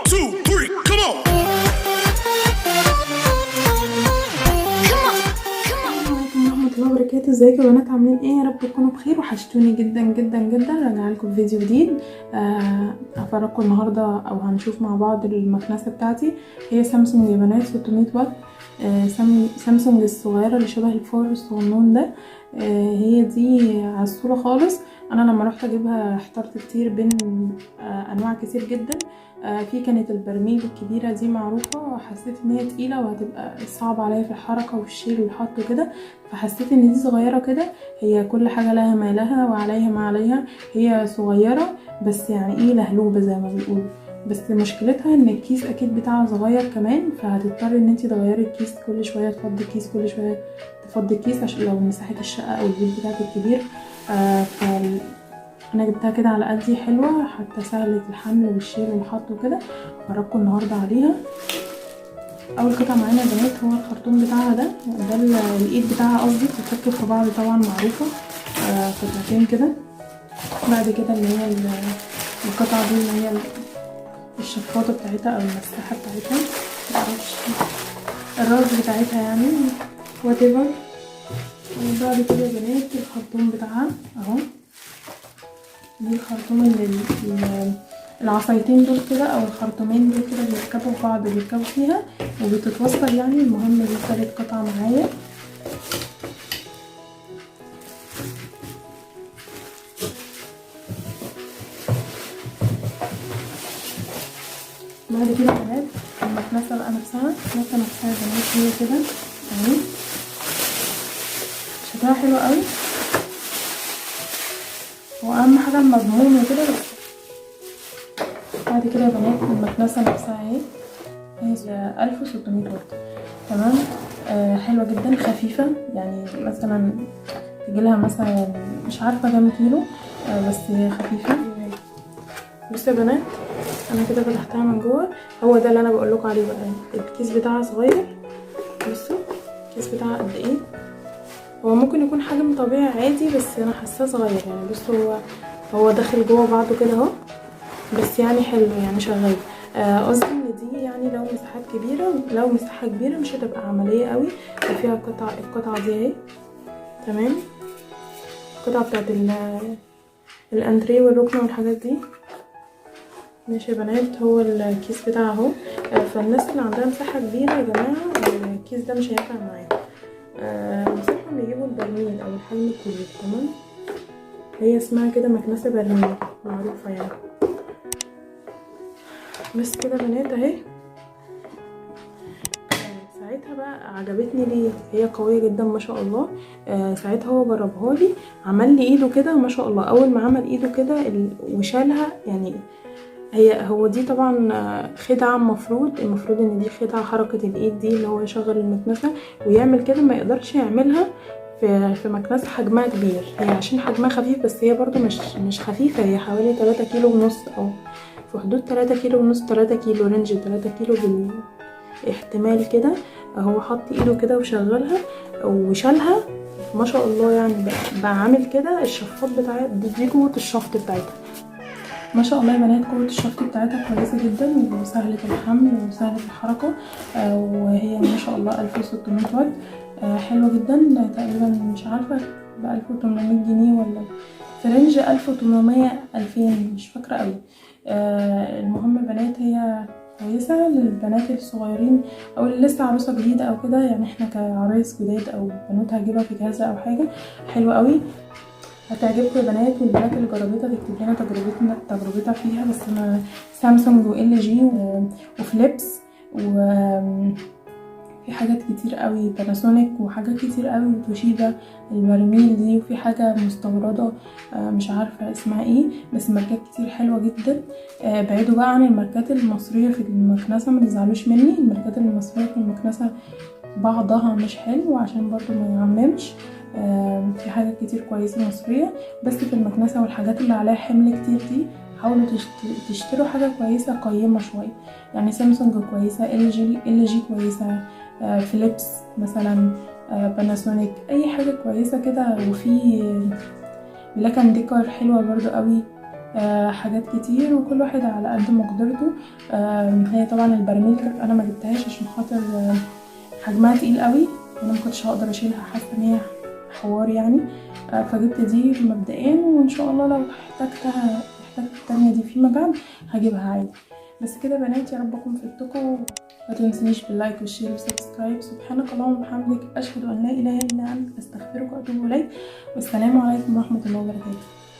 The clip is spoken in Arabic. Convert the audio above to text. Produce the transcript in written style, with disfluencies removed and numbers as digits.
2 3 come on. الله وبركاته. ازيكم يا بنات؟ عاملين ايه؟ يا رب تكونوا بخير. وحشتوني جدا جدا جدا. راجعه لكم فيديو جديد. هفرجكم النهارده او هنشوف مع بعض المكنسه بتاعتي. هي سامسونج يا بنات 600 واط. سامسونج الصغيره اللي شبه الفار الصغنون ده. هي دي عسوله خالص. انا لما رحت اجيبها احترت كتير بين انواع كتير جدا. في كانت البرميل الكبيره دي معروفه، حسيت ان هي تقيله وهتبقى صعبه عليا في الحركه والشيل والحط وكده، فحسيت ان دي صغيره كده. هي كل حاجه لها ما لها وعليها ما عليها. هي صغيره بس يعني ايه لهلوبه زي ما بيقولوا. بس مشكلتها ان الكيس اكيد بتاعها صغير كمان، فهتضطري ان انت تغيري الكيس كل شويه، تفضي الكيس كل شويه، تفضي الكيس عشان لو مساحه الشقه او البيت بتاعك كبير. انا جبتها كده على قدي، حلوه حتى سهله الحمل والشيل والحط وكده. هفرجكم النهارده عليها. اول قطعه معانا يا بنات هو الخرطوم بتاعها ده الايد بتاعها قصدي، بتتركب في بعض طبعا معروفه. قطعتين كده. بعد كده اللي هي القطعه دي اللي هي الشفاطه بتاعتها او المساحه بتاعتها، معرفش الراس بتاعتها يعني whatever. وبعد كده يا بنات الخرطوم بتاعها اهو. دي الخرطوم العصايتين دول كده او الخرطومين دول كده بيركبوا في بعض، بيركبوا فيها وبتتوصل يعني. المهم دي تالت قطعه معايا. بعد كده يا بنات المكنسه بقى نفسها، المكنسه نفسها يا بنات هي كده اهي، شكلها حلو قوي. واهم حاجه المضمون وكده. بعد كده يا بنات المكنسه نفسها اهي، هي 1600 واط. تمام. حلوه جدا، خفيفه يعني مثلا تجيلها مثلا مش عارفه كام كيلو. بس هي خفيفه. بصوا يا بنات انا كده فتحتها من جوه. هو ده اللي انا بقول لكم عليه بقى. الكيس بتاعها صغير، بصوا الكيس بتاعها قد ايه. هو ممكن يكون حجم طبيعي عادي بس انا حاساه صغير يعني. بصوا هو داخل جوه بعضه كده اهو، بس يعني حلو يعني شغال. قصدي ان دي يعني لو مساحات كبيره، لو مساحه كبيره مش هتبقى عمليه قوي. فيها القطعه دي اهي. تمام. القطعه بتاعت الانتريه والركنه والحاجات دي. ماشي يا بنات، هو الكيس بتاعها اهو. فالناس اللي عندها مساحه كبيره يا جماعه الكيس ده مش هينفع معاهم. نصيحهم يجيبوا البرميل او الحجم الكبير. تمام. هي اسمها كده مكنسه برميل معروفه يعني. بس كده بنات اهي. ساعتها بقى عجبتني ليه؟ هي قويه جدا ما شاء الله. ساعتها هو جربها لي، عمل لي ايده كده ما شاء الله. اول ما عمل ايده كده وشالها يعني. هو دي طبعا خدعه. المفروض ان دي خدعه، حركه الايد دي اللي هو يشغل المكنسه ويعمل كده، ما يقدرش يعملها في مكنسه حجمها كبير. هي عشان حجمها خفيف، بس هي برضو مش خفيفه. هي حوالي 3 كيلو ونص او في حدود 3 كيلو ونص، 3 كيلو رينج 3 كيلو بالاحتمال كده. هو حط ايده كده وشغلها وشالها ما شاء الله يعني. بقى عامل كده الشفاط بتاعتها دي قوه الشفط بتاعتها ما شاء الله يا بنات. قوه الشفط بتاعتها كويسه جدا وسهله الحمل وسهله الحركه. وهي ما شاء الله 1600 واط. حلوه جدا. تقريبا مش عارفه ب 1800 جنيه ولا في رينج 1800 2000 مش فاكره قوي. المهم يا بنات هي كويسه للبنات الصغيرين او اللي لسه عروسه جديده او كده يعني. احنا كعرايس جداد او بنوت هجيبها في جهازها او حاجه، حلوه قوي هتعجبكم يا بنات. والبنات اللي جربتها تكتب لنا تجربتها فيها. بس انا سامسونج وال جي وفليبس وفي حاجات كتير قوي، باناسونيك وحاجات كتير قوي، توشيبا البرميل دي، وفي حاجه مستورده مش عارفه اسمها ايه. بس ماركات كتير حلوه جدا. بعيدوا بقى عن الماركات المصريه في المكنسه، ما تزعلوش مني. الماركات المصريه في المكنسه بعضها مش حلو عشان برضو ما يعممش. في حاجات كتير كويسه مصريه، بس في المكنسه والحاجات اللي عليها حمل كتير دي حاولوا تشتروا حاجه كويسه قيمه شويه يعني. سامسونج كويسه، ال جي كويسه، فيليبس مثلا، باناسونيك، اي حاجه كويسه كده. وفي بلاك اند ديكر حلوه برضو قوي. حاجات كتير، وكل واحد على قد مقدرته. هي طبعا البراميل انا ما جبتهاش عشان خاطر حجمها تقيل قوي، وانا ما كنتش هقدر اشيلها، حاسه ان هي حوار يعني. فجبت دي مبدئيا، وان شاء الله لو احتجت التانية دي فيما بعد هجيبها عادي. بس كده بنات، يا رب اكون فدتكم. ما تنسونيش باللايك والشير والسبسكرايب. سبحانك اللهم وبحمدك، اشهد ان لا اله الا انت، استغفرك واتوب اليك. والسلام عليكم ورحمه الله وبركاته.